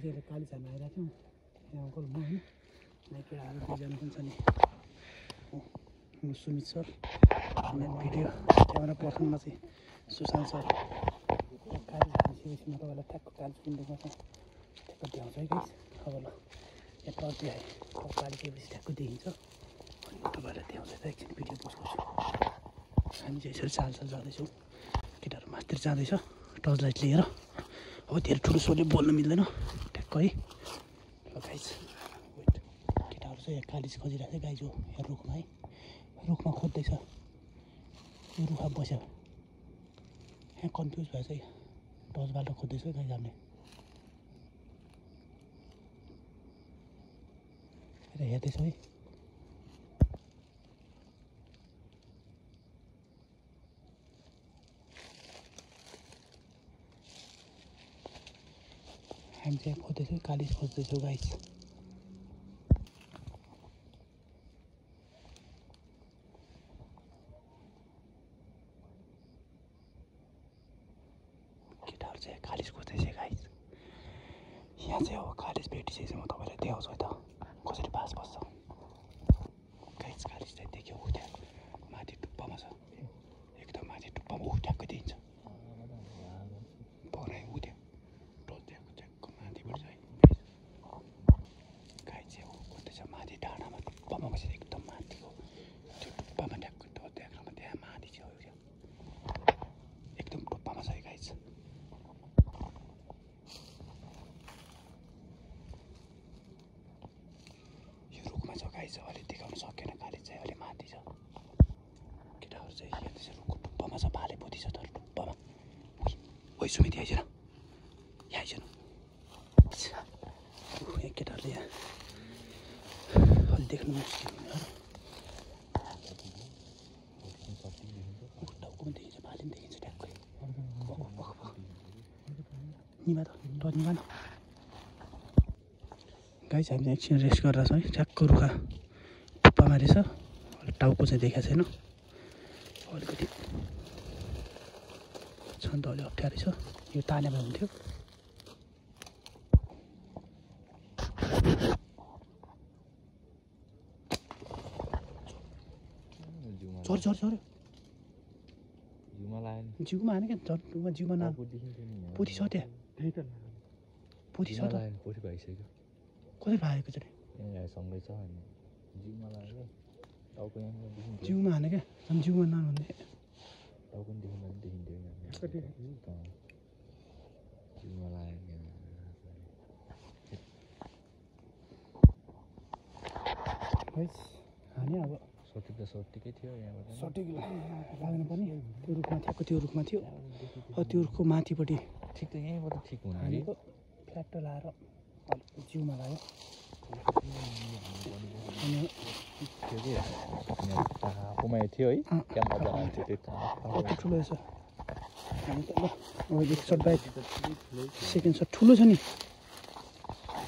यतिखेर काली छान आइरहेको थियौँ यहाँ अङ्कल म होइन यहाँ केटाहरू दुईजना पनि छ नि सुमित सर अनि भिडियो क्यामेरा पर्सनमा चाहिँ सुशान्त सर काली छानिसकेपछि म तपाईँलाई ठ्याक्क काली सुन्दैमा छ ठ्याक्क देखाउँछ है गाइस अब ल यहाँ टच देखाएँ अब काली दिएपछि ठ्याक्क देखिन्छ अनि तपाईँलाई देखाउँछ त एकछिन भिडियो पोस्ट गर्छु हामी चाहिँ यसरी चाल जाँदैछौँ केटाहरू मास्तिर जाँदैछ टर्च लाइट लिएर अब धेरै ठुलो स्वरले बोल्न मिल्दैन ठ्याक्क है ल गाइस वेट केटाहरू चाहिँ यहाँ काली खोजिरहेको छ गाइज हो यहाँ रुखमा है रुखमा खोज्दैछ यो रुखमा बस्यो यहाँ कन्फ्युज भएछ है टर्च बाल्ट खोज्दैछ गाइज हामीले हेर्दैछौँ है हामी चाहिँ खोज्दैछौँ कालिज खोज्दैछौँ गाइस केटाहरू चाहिँ कालिज खोज्दैछ गाइस यहाँ चाहिँ अब कालिज भेटिसकेपछि म तपाईँलाई देखाउँछु है त कसरी बास बस्छ गाइस कालिज चाहिँ देख्यो ऊ त्यहाँ माथि टुप्पामा छ एकदम माथि टुप्पामा ऊ ठ्याक्कै देखिन्छ पराइ ऊ त्यहाँ टच दिएको ठ्याक्क माथिबाट चाहिँ गाइस चाहिँ ऊ खोज्दैछ माथि डाँडामा टुप्पामा बसेर एकदम माथिको त्यो टुप्पामा ठ्याक्क टच दिएकोमा त्यहाँ माथि छ एकदम टुप्पामा छ है गाइस गाइस अहिले देखाउन सकेन काली चाहिँ अहिले माथि छ केटाहरू चाहिँ यहाँ त्यसै रुखको टुप्पामा छ भाले पोथी छ तर टुप्पामा ओइ सुमित आइज न यहाँ आइज न यहाँ केटाहरूले यहाँ अलि देख्नु मुस्किल हुने टाउकोमा देखिन्छ भाले पनि देखिन्छ ट्याक्कै निमा त निमा न गाइस हामी एकछिन रेस्ट गरेर छौँ है ठ्याक्क रुखा टुप्पामा रहेछ टाउको चाहिँ देखाएको छैन अलिकति छन् त अलि अप्ठ्यारो छ यो ताने भए हुन्थ्यो झर्यो जिउमा हाने क्या जिउमा न पोथी छ त्यहाँ पोथी छ त कसरी भागेको चाहिँ जिउमा हाने क्या झन् जिउमा नभन्ने हाने अब सटिकै थियो सटिक लाग्नु पनि त्यो रुखमा ठ्याक्क त्यो रुखमा थियो त्यो रुखको माथिपट्टि ठिक त यहीँबाट ठिक हुने हानेको फ्ल्याट लाएर जिउमा लाग्यो थियो है कति ठुलो रहेछ हामी त ल अब एक सर्ट बाइक सेकेन्ड सर्ट ठुलो छ नि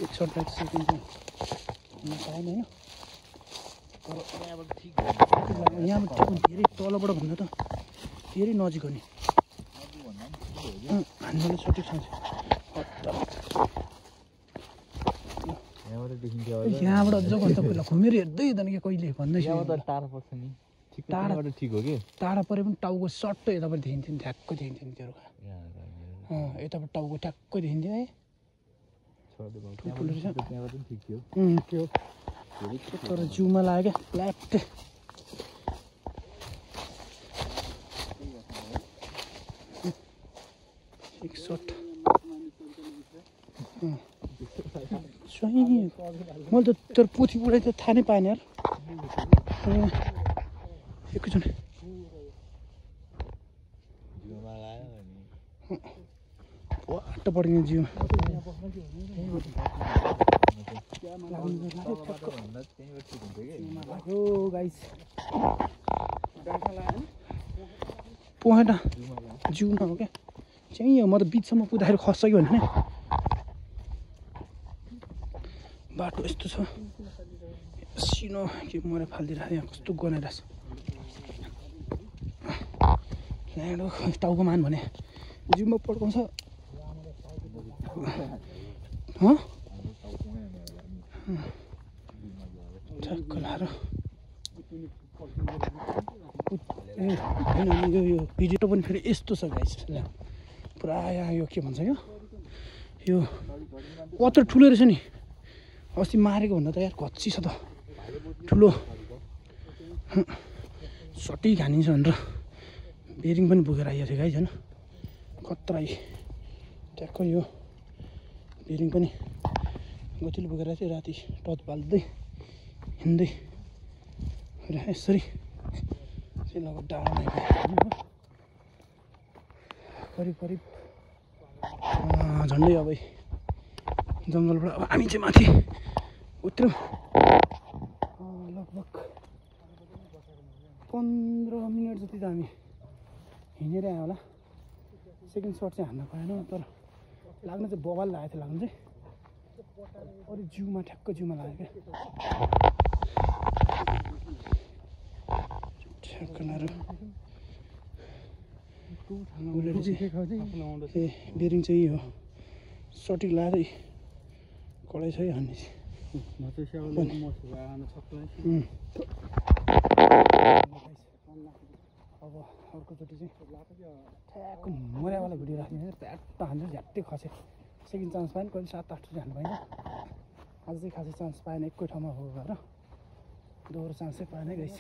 एक सर्ट बाइक सेकेन्ड चाहिँ पाएन होइन यहाँबाट ठिक धेरै तलबाट भन्दा त धेरै नजिक हो नि हामीले सठिक छ यहाँबाट अझ भन्दा पहिला घुमेर हेर्दै हेर्दैन कि कहिले भन्दैछ टाढा पर्छ नि टाढाबाट ठिक हो कि टाढा परे पनि टाउको सट्टै यताबाट देखिन्थ्यो नि ठ्याक्कै देखिन्थ्यो नि त्यो रुखा यताबाट टाउको ठ्याक्कै देखिन्थ्यो है ठुल्ठुलो रहेछ त्यो तर जिउमा लाग्यो क्या प्ल्याट्टै एक सर्ट मैले त त्यो पोथी उडाइ त थाहा नै पाएन यार एकैचोटि वाट पड्किने जिउ गाइस पहेटा जिउमा हो क्या चाहिँ हो म त बिचसम्म पुग्दाखेरि खस्छ कि भने बाटो यस्तो छ सिनो के मरे फालिदिएर यहाँ कस्तो गनाइरहेछ टाउको मान भने जिउमा पड्काउँछ हँ ठ्याक्क लाएर ए होइन यो भिडियो पनि फेरि यस्तो छ गाइस ल पुरा यहाँ यो के भन्छ यो कत्रो ठुलो रहेछ नि अस्ति मारेको भन्दा त यार घच्ची छ त ठुलो सटिक हानिन्छ भनेर बेरिङ पनि बोकेर आइएको थियो गाइस होइन खतरा ट्याक्क यो बेरिङ पनि गतिले बोकेर आएको थियो राति टच बाल्दै हिँड्दै यसरी चाहिँ लगभग डाँडामा आइपुग्यो करिब करिब झन्डै अब जङ्गलबाट अब हामी चाहिँ माथि उत्रौँ लगभग 15 मिनट जति त हामी हिँडेर आयो होला सेकेन्ड सर्ट चाहिँ हान्न पाएन तर लाग्न चाहिँ बबाल लागेको थियो लाग्नु चाहिँ अरू जिउमा ठ्याक्क जिउमा लाग्यो क्या ठ्याक्क लाएर ए बेरिङ चाहिँ हो सटिक लाँदै कडाइ छ है हान्ने अब अर्कोचोटि चाहिँ ठ्याक्क मर्यावाला भिडियो राख्ने प्याट हान्छ झ्याट्टै खसे सेकेन्ड चान्स पाएन कहिले 7-8 चोटि हान्नु पाइन्छ आज चाहिँ खासै चान्स पाएन एकै ठाउँमा हो भएर दोहोरो चान्सै पाएन गाइस